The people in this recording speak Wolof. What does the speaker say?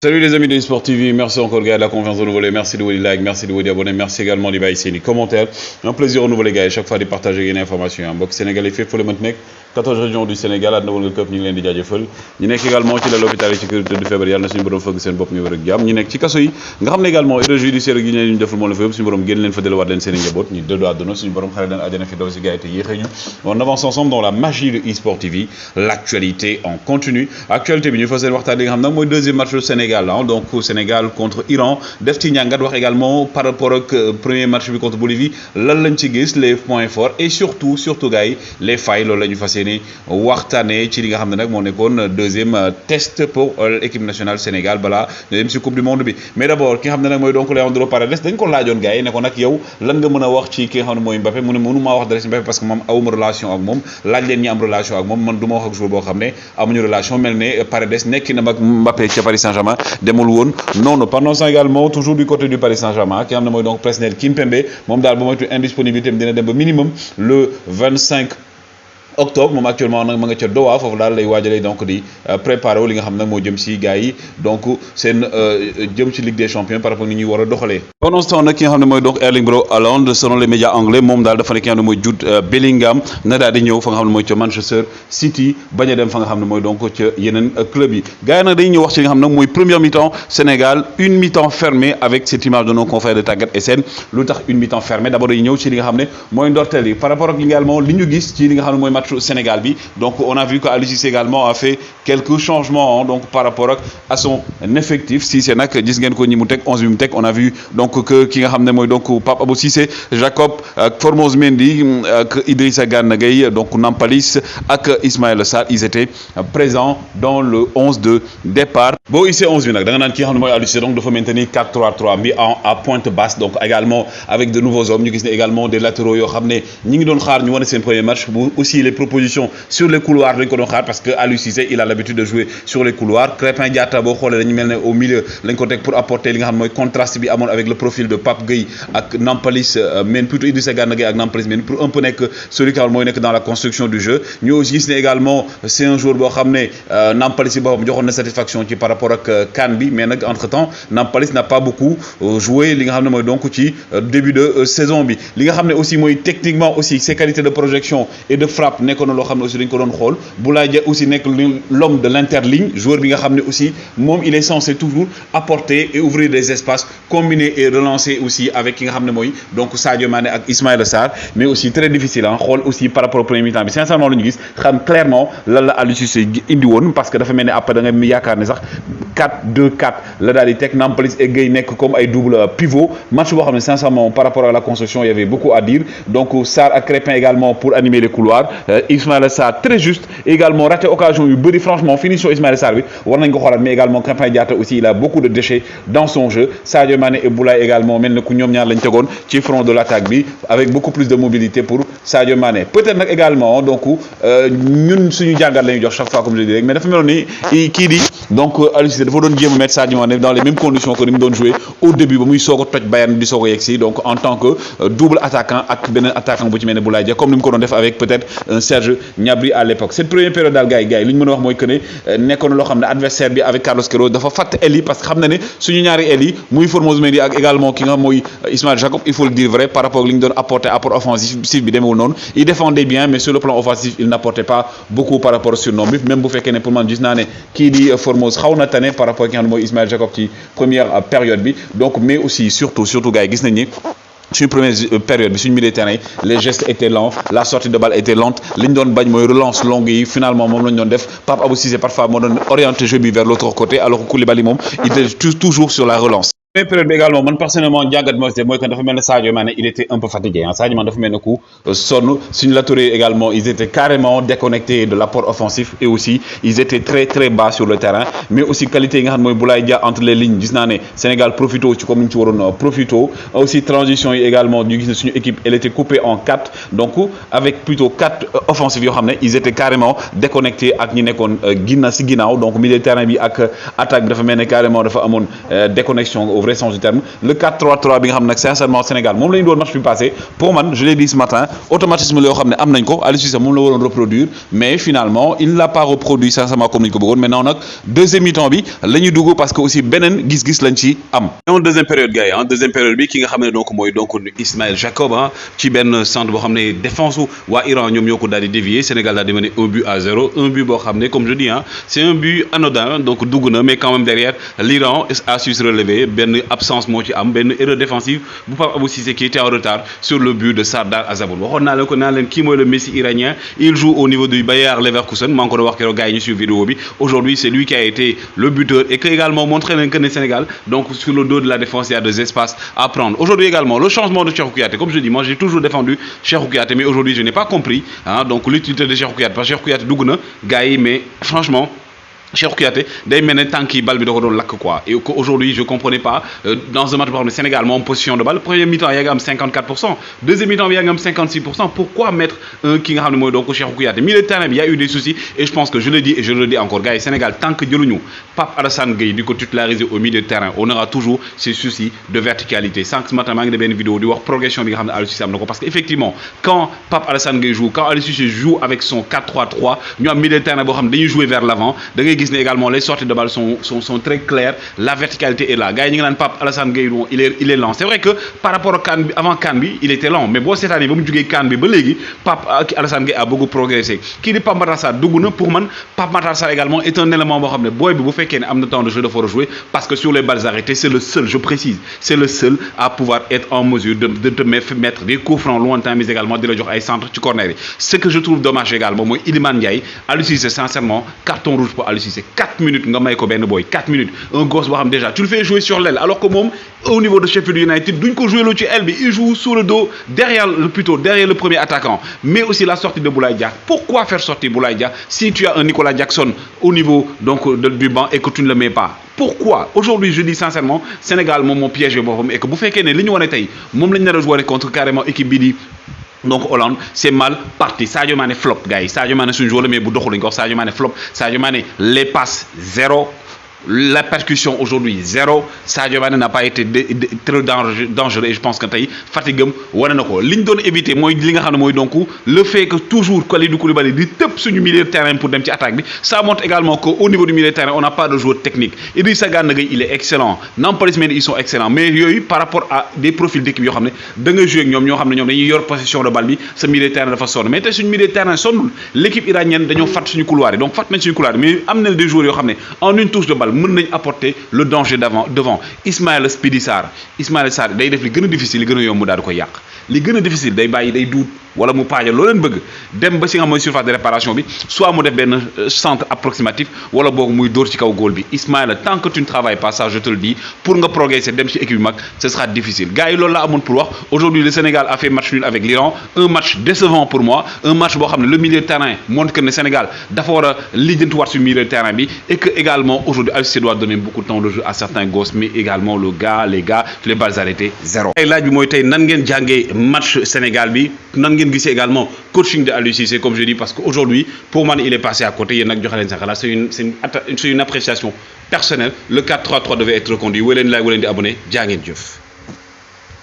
Salut les amis de eSport TV, merci encore gars de la confiance renouvelée, merci de vous like, merci de vous abonner, merci également de baisser les commentaires. Un plaisir renouvelé gars, chaque fois de partager une information. Mbok Sénégalais fait pour le maintenant 14 régions du Sénégal àdduna wërngal këpp ñu ngi leen di jaajëfal ñi nekk également ci l'hôpital yi ci kër de feebar yàlla na suñu borom fëgg seen bopp ñu wër ak jàmm ñi nekk ci kaso yi nga xam ne également erreur judiciaire gi ñu deful moo la fa yëpp suñu borom génn leen fa delluwaat leen seen i njaboot ñu dëddu àdduna suñu borom xare leen àjjana fi daw si gars yi te yéexee ñu on avance ensemble dans la magie de eSport TV l'actualité en continu actualité bi ñu fas yéene waxtaan li nga xam nag mooy deuxième match du Sénégal donc Sénégal contre Iran def ci ñàngat wax également par rapport ak premier match bi contre Bolivie lan lañ ci gis les points forts et surtout gars yi les failles loolu la ñu fas yéene waxtaanee ci li nga xam ne nag moo nekkoon deuxième test pour l'équipe nationale Sénégal balaa dem si coupe du monde bi mais d'abord ki nga xam ne nag mooy donc Leandro Paredes dañ ko laajoon gars yi ne ko nag yow lan nga mën a wax ci ki nga xam ne mooy Mbappé mu ne mënumaa wax dara si Mbappé parce que moom awuma relation ak moom laaj leen ñi am relation ak moom man du ma wax ak joueur boo xam ne amuñu relation mel ne Paredes nekki na mag Mbappé ca Paris Saint-Germain demul woon non pendant ça également toujours du côté du Paris Saint-Germain ki nga xam ne mooy donc Presnel Kimpembe moom daal ba moytu indisponibilité dina dem ba minimum le 25 octobre moom actuellement nag ma nga ca Doha foofu daal lay waajalee donc di préparer wu li nga xam nag moo jëm si gars yi donc seen jëm ci Ligue des Champions par rapport ni ñuy war a doxalee. pendant ce temps nag ki nga xam ne mooy donc Erling Braut Haaland selon les médias anglais moom daal dafa ne ki nga xam ne mooy Jude Bellingham na daal di ñëw fa nga xam ne mooy ca Manchester City bañ a dem fa nga xam ne mooy donc ca yeneen club yi gars yi nag dañuy ñëw wax ci li nga xam nag mooy première mi-temps Sénégal une mi-temps fermée avec cette image de nos confrères de Tagat SN lu tax une mi-temps fermée d'abord dañuy ñëw ci li nga xam ne mooy ndorteel yi par rapport ak également li ñu gis ci li nga xam ne mooy Sénégal bi donc on a vu que Aliou Cissé également a fait quelques changements donc par rapport à son effectif Cissé nag gis ngeen ko ñi mu teg 11 bi mu teg on a vu donc que ki nga xam ne mooy donc Pape Abou Cissé Jacob ak Formose Mendy ak Idrissa Gana Gueye donc Nampalys ak Ismaïla Sarr ils étaient présents dans le 11 de départ boo gisee 11 bi nag da nga naan ki nga xam ne mooy Aliou Cissé donc dafa maintenir 4-3-3 bi à pointe basse donc également avec de nouveaux hommes ñu gis ne également des latéraux yoo xam ne ñi ngi doon xaar ñu wane seen premier match bu aussi les propositions sur les couloirs dañ ko doon xaar parce que Aliou Cissé il a l'habitude de jouer sur les couloirs Crépin Diatta boo xoolee dañu mel ne au milieu lañ ko teg pour apporter li nga xam mooy contraste bi amoon avec le profil de Pape Gueye ak Nampalys men plutôt Idrissa Gana Gueye ak Nampalys men pour un peu nekk celui qui mooy nekk dans la construction du jeu ñu aussi gis ne également c'est un joueur boo xam ne Nampalys bi boppam joxoon na satisfaction ci par rapport ak CAN bi mais nag entre temps Nampalys n'a pas beaucoup joué li nga xam ne mooy donc ci début de saison bi li nga xam ne aussi mooy techniquement aussi ses qualités de projection et de frappe nekkoon na loo xam ne aussi dañ ko doon xool Boulaye Dia aussi nekk l'homme de l'interligne joueur bi nga xam ne aussi moom il est censé toujours apporter et ouvrir des espaces combiner et relancer aussi avec ki nga xam ne mooy donc Sadio Mané ak Ismaïla Sarr mais aussi très difficile xool aussi par rapport au premier mi-temps bi sincèrement lu ñu gis xam clairement lan la Aliou Cissé indi woon parce que dafa mel ne après da nga yaakaar ne sax 4-2-4 la daal di teg Nampalys et Gueye nekk comme ay double pivot match boo xam ne sincèrement par rapport à la construction il y avait beaucoup à dire donc Sarr ak Crépin également pour animer les couloirs Ismaïla Sarr très juste également raté occasion yu bëri franchement finition Ismaïla Sarr bi war nañ ko xoolaat mais également Crépin Diatta aussi il a beaucoup de déchets dans son jeu Sadio Mané et Boulaye également mel na ku ñoom ñaar lañ tegoon ci front de l'attaque bi avec beaucoup plus de mobilité pour Sadio Mané peut-être nag également donc ñun suñu jàngat la ñuy jox chaque fois comme je dis rek mais dafa meloon ni kii di donc Aliou Cissé dafa doon jéem a mettre Sadio Mané dans les mêmes conditions que ni mu doon jouer au début ba muy soog a toj Bayern di soog a yegsi donc en tant que double attaquant ak beneen attaquant bu ci mel ne Boulaye Dia comme ni mu ko doon def avec peut-être un Serge Gnabry à l'époque cette première période daal gars yi li ñu mën a wax mooy que ne nekkoon na loo xam ne adversaire bi avec Carlos Queiroz dafa fàtte aile yi parce que xam na ne suñu ñaari aile yi muy Formose Mendy ak également ki nga xam mooy Ismaël Jacob il faut le dire vrai par rapport ak li ñu doon apporter apport offensif bi demeewul noonu il défendait bien mais sur le plan offensif il n'apportait pas beaucoup par rapport au surnom bi même bu fekkee ne pour man gis naa ne kii di Formose xaw na tane par rapport ak ki nga xam ne mooy Ismaël Jacob ci première période bi donc mais aussi surtout gars yi gis nañ ni suñu première période bi suñu milieu de terrain les gestes étaient lents la sortie de balle était lente li ñu doon bañ mooy relance longue yi finalement moom la ñu doon def Pape Abou Cissé parfois moo doon orienté jeu bi vers l'autre côté alors que Koulibaly moom il était toujours sur la relance. Mais période bi également man personnellement jàngat mooy que dafa mel ne Sadio Mané il était un peu fatigué Sadio Mané dafa mel ne ku sonn suñu latéraux également ils étaient carrément déconnectés de l'apport offensif et aussi ils étaient très très bas sur le terrain mais aussi qualité yi nga xam ne mooy Boulaye Dia entre les lignes gis naa ne Sénégal profito ci comme ni ñu ci waroon profito aussi transition yi également ñu gis ne suñu équipe elle était coupée en 4 donc avec plutôt 4 offensifs yoo xam ne ils étaient carrément déconnectés ak ñi nekkoon ginnaaw donc milieu de terrain bi ak attaque bi dafa mel ne carrément dafa amoon déconnexion vrai sens du terme le 4-3-3 bi nga xam ne sincèrement Sénégal moom la ñu doon match bi passé pour man je l'ai dit ce matin automatisme la yoo xam ne am nañ ko Aliou Cissé moom la waroon reproduire mais finalement il ne l'a pas reproduit sincèrement comme ni ñu ko bëggoon maintenant nag deuxième mi-temps bi la ñuy dugg parce que aussi beneen gis-gis lañ ci am. en deuxième période gars yi deuxième période bi ki nga xam ne donc mooy donc Ismaël Jacob ci benn centre boo xam ne défense waa Iran ñoom ñoo ko daal di dévier Sénégal daal di mener 1-0 un but boo xam ne comme je dis c'est un but anodin donc dugg na mais quand même derrière l'Iran a su se relever benn absence moo ci am benn erreur défensive bu Pape Abou Cissé qui était en retard sur le but de Sardar Azamoun waxoon naa leen ko naa leen kii mooy le Messi iranien il joue au niveau du Bayer Leverkusen maa ngi ko doon wax keroog gars yi ñu suivre vidéo bi aujourd'hui c'est lui qui a été le buteur et que également montré leen que ne Sénégal donc sur le dos de la défense il y a des espaces à prendre aujourd'hui également le changement de Cheikhou Kouyaté comme je dis moi j'ai toujours défendu Cheikhou Kouyaté mais aujourd'hui je n'ai pas compris donc l'utilité de Cheikhou Kouyaté parce que Cheikhou Kouyaté dugg na gars yi mais franchement Cheikhou Kouyaté day mel ne tànk yi bal bi da ko doon lakk quoi et aujourd'hui je comprenais pas dans un match boo xam ne Sénégal moo am position de balle premier mi-temps yaa ngi am 54% deuxième mi-temps bi yaa ngi am 56% pourquoi mettre ki nga xam ne mooy donc Cheikhou Kouyaté milieu de terrain bi y a eu des soucis et je pense que je le dis et je le dis encore gars yi Sénégal tant que jëluñu Pape Alassane Gueye di ko titulariser au milieu de terrain on aura toujours ces soucis de verticalité sànq ce matin maa ngi def benn vidéo di wax progression bi nga xam ne Aliou Cissé am na ko parce que effectivement quand Pape Alassane Gueye joue quand Aliou Cissé joue avec son 4-3-3 ñu am milieu de terrain boo xam ne dañuy jouer vers l'avant da ngay gis ne également les sorties de balle sont très claires la verticalité est là gars yi ñu ngi naan Pape Alassane Gueye il est lent c'est vrai que par rapport à CAN bi avant CAN bi il était lent mais boo seetaanee ba mu jógee CAN bi ba léegi Pape Alassane Gueye a beaucoup progressé kii di Pape Matar Sarr dugg na pour man Pape Matar Sarr également est un élément boo xam ne booy bi bu fekkee ne am na temps de jeu dafa war a jouer parce que sur les balles arrêtées c'est le seul je précise c'est le seul à pouvoir être en mesure de te mettre des coups francs lointains mais également di la jox ay centre ci corner yi ce que je trouve dommage également mooy Iliman Ndiaye Aliou Cissé sincèrement carton rouge pour Aliou Cissé 4 minutes nga may ko benn boy 4 minutes un gosse boo xam déjà tu le fais jouer sur l'aile alors que moom au niveau de Sheffield United duñ ko jouer loo ci aile bi il joue sous le dos derrière le premier attaquant mais aussi la sortie de Boulaye Dia pourquoi faire sortir Boulaye Dia si tu as un Nicolas Jackson au niveau donc du banc et que tu ne le mets pas pourquoi aujourd'hui je dis sincèrement Sénégal moom moo piégé boppam et que bu fekkee ne li ñu wane tey moom lañ nar a jouer contre carrément équipe bi di donc Hollande c'est mal parti Sadio Mané flop gars yi Sadio Mané suñu joueur la mais bu doxul lañ ko wax Sadio Mané flop Sadio Mané les passes zéro la percussion aujourd'hui zéro Sadio Mané n'a pas été très dangereux et je pense que tey fatigam wane na ko li ñu doon éviter mooy li nga xam ne mooy donc le fait que toujours Kalidou Koulibaly di tëb suñu milieu de terrain pour dem ci attaque bi ça montre également que au niveau du milieu de terrain on n'a pas de joueur technique Idrissa Gana Gueye il est excellent Nampalys Mendy ils sont excellents mais yooyu par rapport à des profils d'équipe yoo xam ne da nga jouer ak ñoom ñoo xam ne ñoom dañuy yor possession de balle bi sa milieu de terrain dafa sonn mais tey suñu milieu de terrain sonnul l'équipe iranienne dañoo fàtt suñu couloir yi donc fàtt nañ suñu couloir yi mais am na des joueurs yoo xam ne en une touche de balle mën nañ apporter le danger devant Ismaïla Speedy Sarr day def li gën a difficile li gën a yomb mu daal di koy yàq li gën a difficile day bàyyi day duut wala mu paajal loo leen bëgg dem ba si nga mooy surface de réparation bi soit mu def benn centre approximatif wala boog muy dóor ci kaw góol bi Ismaïla tant que tu ne travailles pas ça je te le dis pour nga progresser dem ci équipe bi mag ce sera difficile gars yi loolu la amoon pour wax aujourd'hui le Sénégal a fait match nul avec l'Iran un match décevant pour moi un match boo xam ne le milieu de terrain montre que le Sénégal dafa war a lijjantiwaat sur milieu de terrain bi et que également aujourd'hui Aliou Cissé doit donner beaucoup de temps de jeu à certains gosses mais également les gars les balles arrêtées zéro. tey laaj bi mooy tey nan ngeen jàngee match Sénégal bi nan ngeen gisee également coaching de Aliou Cissé comme je dis parce que aujourd'hui pour moi il est passé à côté yéen nag joxe leen sa xalaat c'est une appréciation personnelle le 4-3-3 devait être reconduit wéy leen like wéy leen di abonné jaa ngeen jëf.